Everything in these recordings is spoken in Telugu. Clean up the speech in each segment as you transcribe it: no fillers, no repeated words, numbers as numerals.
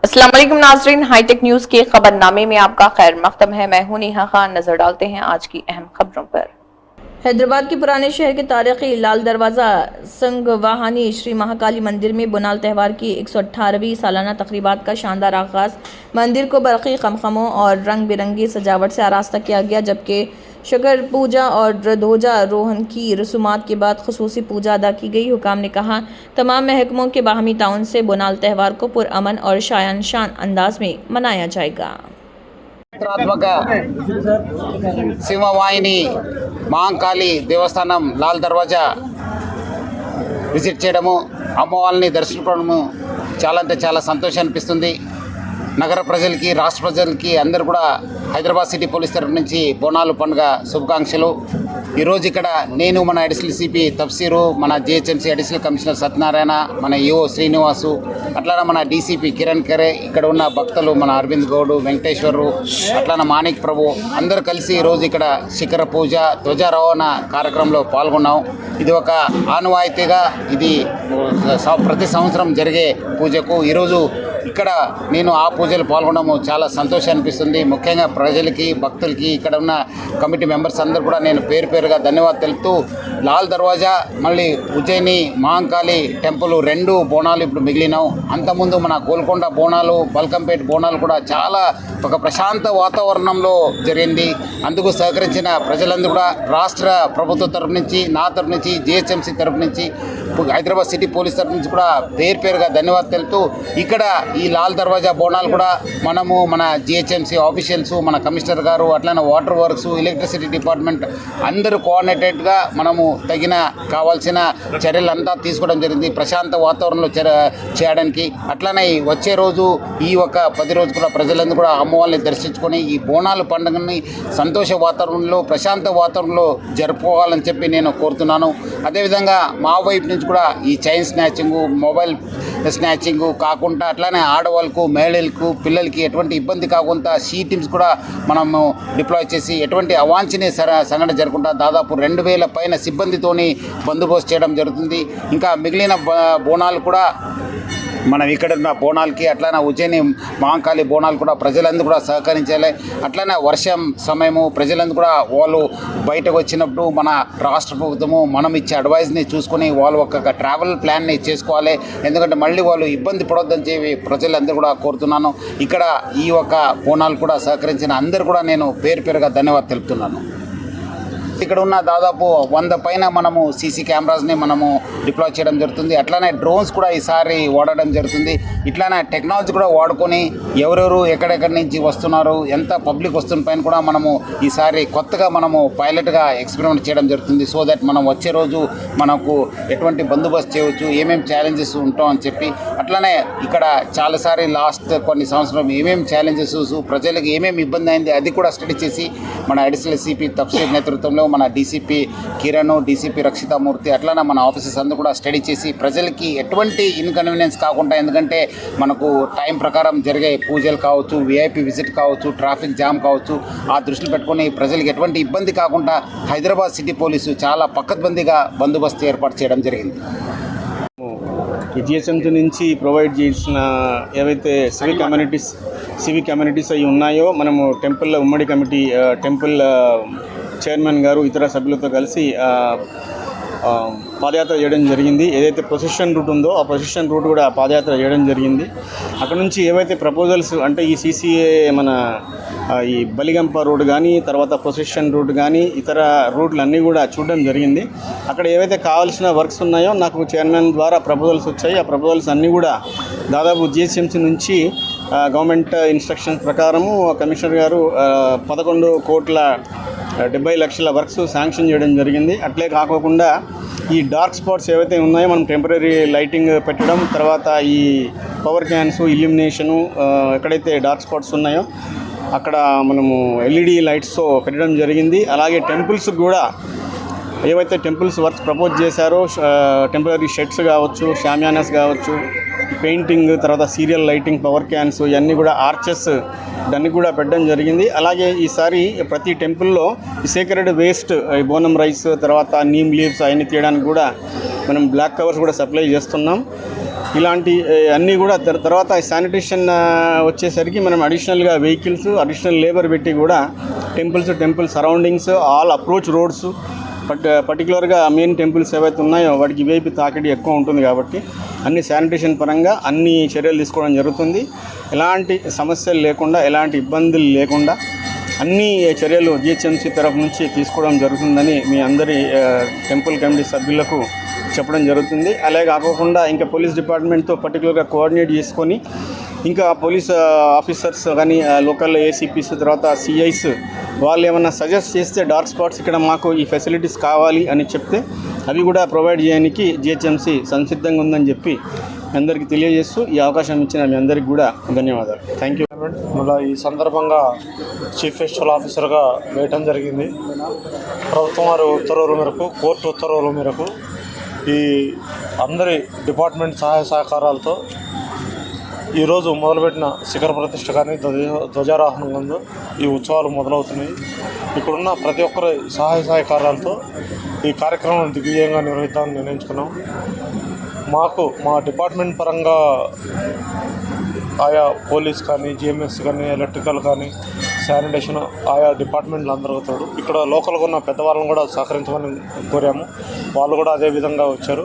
अस्सलाम वालेकुम नाज़रीन, हाईटेक न्यूज के खबरनामे में आपका खैर मकदम है। मैं हूं नेहा खान। नजर डालते हैं आज की अहम खबरों पर। हैदराबाद के पुराने शहर के तारीखी लाल दरवाज़ा संगवाहानी श्री महाकाली मंदिर में बोनाल त्यौहार की 118वीं सालाना तकरीबात का शानदार आगाज़ मंदिर को बरक़ी खमखमों और रंग बिरंगी सजावट से आरास्ता किया गया, जबकि शकर पूजा और ध्वजा रोहन की रसूमात के बाद खुसूसी पूजा अदा की गई। हुकाम ने कहा, तमाम महकमों के बाहमी ताउन से बोनाल त्यौहार को पुरअमन और शान शान अंदाज में मनाया जाएगा। సింహవాహిని మహంకాళి దేవస్థానం లాల్ దర్వాజా విజిట్ చేయడము, అమ్మవారిని దర్శించుకోవడము చాలా సంతోషం అనిపిస్తుంది. నగర ప్రజలకి, రాష్ట్ర ప్రజలకి అందరూ కూడా హైదరాబాద్ సిటీ పోలీస్ తరఫు నుంచి బోనాలు పండుగ శుభాకాంక్షలు. ఈరోజు ఇక్కడ నేను, మన అడిషనల్ సిపి తఫ్సీరు, మన జిహెచ్ఎంసీ అడిషనల్ కమిషనర్ సత్యనారాయణ, మన ఈఓ శ్రీనివాసు, అట్లానే మన డీసీపీ కిరణ్ ఖరే, ఇక్కడ ఉన్న భక్తులు మన అరవింద్ గౌడ్, వెంకటేశ్వరు, అట్లానే మాణిక్ ప్రభు అందరూ కలిసి ఈరోజు ఇక్కడ శిఖర పూజ, ధ్వజారోహణ కార్యక్రమంలో పాల్గొన్నాం. ఇది ఒక ఆనవాయితీగా ఇది ప్రతి సంవత్సరం జరిగే పూజకు ఈరోజు ఇక్కడ నేను ఆ పూజలు పాల్గొనడం చాలా సంతోషం అనిపిస్తుంది. ముఖ్యంగా ప్రజలకి, భక్తులకి, ఇక్కడ ఉన్న కమిటీ మెంబర్స్ అందరూ కూడా నేను పేరు పేరుగా ధన్యవాదాలు తెలుపుతూ, లాల్ దర్వాజా మళ్ళీ ఉజ్జయిని మహంకాళి టెంపుల్ 2 బోనాలు ఇప్పుడు మిగిలినాం. అంతకుముందు మన గోల్కొండ బోనాలు, బల్కంపేట బోనాలు కూడా చాలా ఒక ప్రశాంత వాతావరణంలో జరిగింది. అందుకు సహకరించిన ప్రజలందరూ కూడా రాష్ట్ర ప్రభుత్వ తరఫు నుంచి, నా తరఫు నుంచి, జిహెచ్ఎంసీ తరఫు నుంచి, హైదరాబాద్ సిటీ పోలీస్ తరఫు నుంచి కూడా పేరు పేరుగా ధన్యవాదాలు తెలుపుతూ, ఇక్కడ ఈ లాల్ దర్వాజా బోనాలు కూడా మనము మన జిహెచ్ఎంసీ ఆఫీషియల్స్, మన కమిషనర్ గారు, అట్లనే వాటర్ వర్క్స్, ఎలక్ట్రిసిటీ డిపార్ట్మెంట్ అందరూ కోఆర్డినేటెడ్గా మనము తగిన కావాల్సిన చర్యలంతా తీసుకోవడం జరిగింది ప్రశాంత వాతావరణంలో చేయడానికి. అట్లనే వచ్చే రోజు ఈ ఒక 10 రోజు కూడా ప్రజలందరూ కూడా అమ్మవారిని దర్శించుకొని ఈ బోనాలు పండుగని సంతోష వాతావరణంలో, ప్రశాంత వాతావరణంలో జరుపుకోవాలని చెప్పి నేను కోరుతున్నాను. అదేవిధంగా మా వైపు నుంచి కూడా ఈ చైన్ స్నాచింగు, మొబైల్ స్నాచింగు కాకుండా అట్లానే ఆడవాళ్ళకు, మహిళలకు, పిల్లలకి ఎటువంటి ఇబ్బంది కాకుండా సీ టీమ్స్ కూడా మనము డిప్లాయ్ చేసి ఎటువంటి అవాంఛనీయ సంఘటన జరగకుండా దాదాపు 2000 పైన సిబ్బందితోని బందోబస్తు చేయడం జరుగుతుంది. ఇంకా మిగిలిన బోనాలు కూడా మనం ఇక్కడ ఉన్న బోనాలకి, అట్లనే ఉజ్జయిని మహంకాళి బోనాలు కూడా ప్రజలందరూ కూడా సహకరించాలి. అట్లనే వర్షం సమయము ప్రజలందరూ కూడా వాళ్ళు బయటకు వచ్చినప్పుడు మన రాష్ట్ర ప్రభుత్వము మనం ఇచ్చే అడ్వైజ్ని చూసుకొని వాళ్ళు ఒక ట్రావెల్ ప్లాన్ని చేసుకోవాలి. ఎందుకంటే మళ్ళీ వాళ్ళు ఇబ్బంది పడొద్దని చెప్పి ప్రజలందరూ కూడా కోరుతున్నాను. ఇక్కడ ఈ ఒక బోనాలు కూడా సహకరించిన అందరూ కూడా నేను పేరు పేరుగా ధన్యవాదాలు తెలుపుతున్నాను. ఇక్కడ ఉన్న దాదాపు 100 పైన మనము సీసీ కెమెరాస్ని మనము డిప్లాయ్ చేయడం జరుగుతుంది. అట్లానే డ్రోన్స్ కూడా ఈసారి వాడడం జరుగుతుంది. ఇట్లానే టెక్నాలజీ కూడా వాడుకొని ఎవరెవరు ఎక్కడెక్కడి నుంచి వస్తున్నారు, ఎంత పబ్లిక్ వస్తున్న పైన కూడా మనము ఈసారి కొత్తగా మనము పైలట్గా ఎక్స్పెరిమెంట్ చేయడం జరుగుతుంది. సో దట్ మనం వచ్చే రోజు మనకు ఎటువంటి బందోబస్తు చేయవచ్చు, ఏమేమి ఛాలెంజెస్ ఉంటాం అని చెప్పి. అట్లనే ఇక్కడ చాలాసారి లాస్ట్ కొన్ని సంవత్సరం ఏమేమి ఛాలెంజెస్, ప్రజలకు ఏమేమి ఇబ్బంది అయింది అది కూడా స్టడీ చేసి మన అడిషనల్ సిపి తఫ్సీర్ నేతృత్వంలో మన డీసీపీ కిరణ్, డీసీపీ రక్షితామూర్తి, అట్లనే మన ఆఫీసర్స్ అందరూ కూడా స్టడీ చేసి ప్రజలకి ఎటువంటి ఇన్కన్వీనియన్స్ కాకుండా, ఎందుకంటే మనకు టైం ప్రకారం జరిగే పూజలు కావచ్చు, విఐపి విజిట్ కావచ్చు, ట్రాఫిక్ జామ్ కావచ్చు, ఆ దృష్టిలో పెట్టుకొని ప్రజలకు ఎటువంటి ఇబ్బంది కాకుండా హైదరాబాద్ సిటీ పోలీసు చాలా పకడ్బందీగా బందోబస్తు ఏర్పాటు చేయడం జరిగింది. ఈ జిహెచ్ఎంసీ నుంచి ప్రొవైడ్ చేసిన ఏవైతే సివిక్ కమ్యూనిటీస్ అవి ఉన్నాయో, మనము టెంపుల్ ఉమ్మడి కమిటీ, టెంపుల్ చైర్మన్ గారు ఇతర సభ్యులతో కలిసి పాదయాత్ర చేయడం జరిగింది. ఏదైతే ప్రొసెషన్ రూట్ ఉందో ఆ ప్రొసెషన్ రూట్ కూడా పాదయాత్ర చేయడం జరిగింది. అక్కడ నుంచి ఏవైతే ప్రపోజల్స్ అంటే ఈ సీసీఏ మన ఈ బలిగంప రోడ్ కానీ, తర్వాత ప్రొసెషన్ రూట్ కానీ, ఇతర రూట్లు అన్నీ కూడా చూడడం జరిగింది. అక్కడ ఏవైతే కావాల్సిన వర్క్స్ ఉన్నాయో నాకు చైర్మన్ ద్వారా ప్రపోజల్స్ వచ్చాయి. ఆ ప్రపోజల్స్ అన్నీ కూడా దాదాపు జిహెచ్ఎంసీ నుంచి గవర్నమెంట్ ఇన్స్ట్రక్షన్స్ ప్రకారము కమిషనర్ గారు 11,70,00,000 వర్క్స్ శాంక్షన్ చేయడం జరిగింది. అట్లే కాకోకుండా ఈ డార్క్ స్పాట్స్ ఏవైతే ఉన్నాయో మనం టెంపరీ లైటింగ్ పెట్టడం, తర్వాత ఈ పవర్ క్యాన్స్, ఇల్యూమినేషను, ఎక్కడైతే డార్క్ స్పాట్స్ ఉన్నాయో అక్కడ మనము ఎల్ఈడి లైట్స్తో పెట్టడం జరిగింది. అలాగే టెంపుల్స్ కూడా ఏవైతే టెంపుల్స్ వర్క్స్ ప్రపోజ్ చేశారో, టెంపరీ షెడ్స్ కావచ్చు, షామియానాస్ కావచ్చు, పెయింటింగ్, తర్వాత సీరియల్ లైటింగ్, పవర్ క్యాన్స్, ఇవన్నీ కూడా ఆర్చెస్ దాన్ని కూడా పెట్టడం జరిగింది. అలాగే ఈసారి ప్రతి టెంపుల్లో ఈ సేక్రెడ్ వేస్ట్, ఈ బోనం రైస్, తర్వాత నీమ్ లీవ్స్ అవన్నీ తీయడానికి కూడా మనం బ్లాక్ కవర్స్ కూడా సప్లై చేస్తున్నాం. ఇలాంటి అన్నీ కూడా తర్వాత శానిటేషన్ వచ్చేసరికి మనం అడిషనల్గా వెహికల్స్ అడిషనల్ లేబర్ పెట్టి కూడా temple surroundings all approach roads పర్టికులర్గా మెయిన్ టెంపుల్స్ ఏవైతే ఉన్నాయో వాటికి ఇవేపీ తాకిడి ఎక్కువ ఉంటుంది కాబట్టి అన్ని శానిటేషన్ పరంగా అన్ని చర్యలు తీసుకోవడం జరుగుతుంది. ఎలాంటి సమస్యలు లేకుండా ఎలాంటి ఇబ్బందులు లేకుండా అన్ని చర్యలు జిహెచ్ఎంసీ తరఫు నుంచి తీసుకోవడం జరుగుతుందని మీ అందరి టెంపుల్ కమిటీ సభ్యులకు చెప్పడం జరుగుతుంది. అలాగే కాకుండా ఇంకా పోలీస్ డిపార్ట్మెంట్తో పర్టికులర్గా కోఆర్డినేట్ చేసుకొని ఇంకా పోలీస్ ఆఫీసర్స్ కానీ లోకల్ ఏసీపీస్ తర్వాత సిఐస్ వాళ్ళు ఏమన్నా సజెస్ట్ చేస్తే డార్క్ స్పాట్స్ ఇక్కడ మాకు ఈ ఫెసిలిటీస్ కావాలి అని చెప్తే అవి కూడా ప్రొవైడ్ చేయడానికి జిహెచ్ఎంసీ సంసిద్ధంగా ఉందని చెప్పి అందరికీ తెలియజేస్తూ ఈ అవకాశం ఇచ్చిన మీ అందరికీ కూడా ధన్యవాదాలు. Thank you. మళ్ళీ ఈ సందర్భంగా చీఫ్ ఫెస్టివల్ ఆఫీసర్గా వేయటం జరిగింది. ప్రభుత్వం వారి ఉత్తర్వుల మేరకు కోర్టు ఉత్తర్వుల మేరకు ఈ అందరి డిపార్ట్మెంట్ సహాయ సహకారాలతో ఈరోజు మొదలుపెట్టిన శిఖర ప్రతిష్ఠ కానీ ధ్వజారోహణం ముందు ఈ ఉత్సవాలు మొదలవుతున్నాయి. ఇక్కడున్న ప్రతి ఒక్కరి సహాయ సహకారాలతో ఈ కార్యక్రమాన్ని దిగ్విజయంగా నిర్వహిద్దామని నిర్ణయించుకున్నాం. మాకు మా డిపార్ట్మెంట్ పరంగా ఆయా పోలీస్ కానీ జిఎంఎస్ కానీ ఎలక్ట్రికల్ కానీ శానిటేషన్ ఆయా డిపార్ట్మెంట్లు అందరూ అవుతాడు. ఇక్కడ లోకల్గా ఉన్న పెద్దవాళ్ళని కూడా సహకరించమని కోరాము. వాళ్ళు కూడా అదే విధంగా వచ్చారు.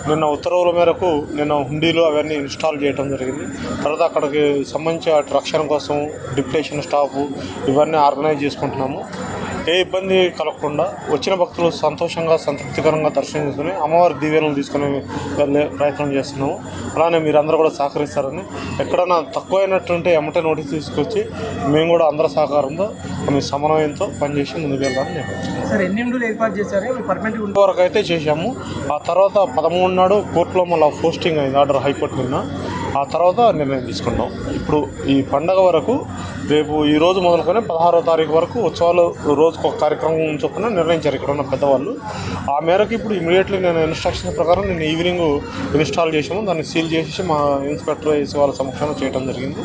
నిన్న ఉత్తర్వుల మేరకు నిన్న హుండీలు అవన్నీ ఇన్స్టాల్ చేయడం జరిగింది. తర్వాత అక్కడికి సంబంధించి రక్షణ కోసం డిప్యుటేషన్ స్టాఫ్ ఇవన్నీ ఆర్గనైజ్ చేసుకుంటున్నాము. ఏ ఇబ్బంది కలగకుండా వచ్చిన భక్తులు సంతోషంగా సంతృప్తికరంగా దర్శనం చేసుకుని అమ్మవారి దీవెనలు తీసుకుని వెళ్ళే ప్రయత్నం చేస్తున్నాము. అలానే మీరందరూ కూడా సహకరిస్తారని, ఎక్కడైనా తక్కువైనట్టుంటే ఎమ్మటే నోటీస్ తీసుకొచ్చి మేము కూడా అందరి సహకారంతో మీ సమన్వయంతో పనిచేసి ముందుకు వెళ్దామని నేను సార్ ఎన్ని ఉండులు ఏర్పాటు చేశారు పర్మనెంట్ వరకు అయితే చేశాము. ఆ తర్వాత 13 నాడు కోర్టులో మళ్ళీ పోస్టింగ్ అయింది ఆర్డర్ హైకోర్టు నిన్న. ఆ తర్వాత నిర్ణయం తీసుకున్నాం. ఇప్పుడు ఈ పండగ వరకు రేపు ఈ రోజు మొదలుకొని 16వ తారీఖు వరకు ఉత్సవాలు రోజుకు ఒక కార్యక్రమం చొప్పున నిర్ణయించారు ఇక్కడ ఉన్న పెద్దవాళ్ళు. ఆ మేరకు ఇప్పుడు ఇమీడియట్లీ నేను ఇన్స్ట్రక్షన్ ప్రకారం నేను ఈవినింగ్ ఇన్స్టాల్ చేసాము. దాన్ని సీల్ చేసి మా ఇన్స్పెక్టర్ వేసి వాళ్ళ సమక్షంలో చేయడం జరిగింది.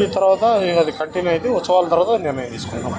ఈ తర్వాత అది కంటిన్యూ అయితే ఉత్సవాల తర్వాత నిర్ణయం తీసుకున్నాం.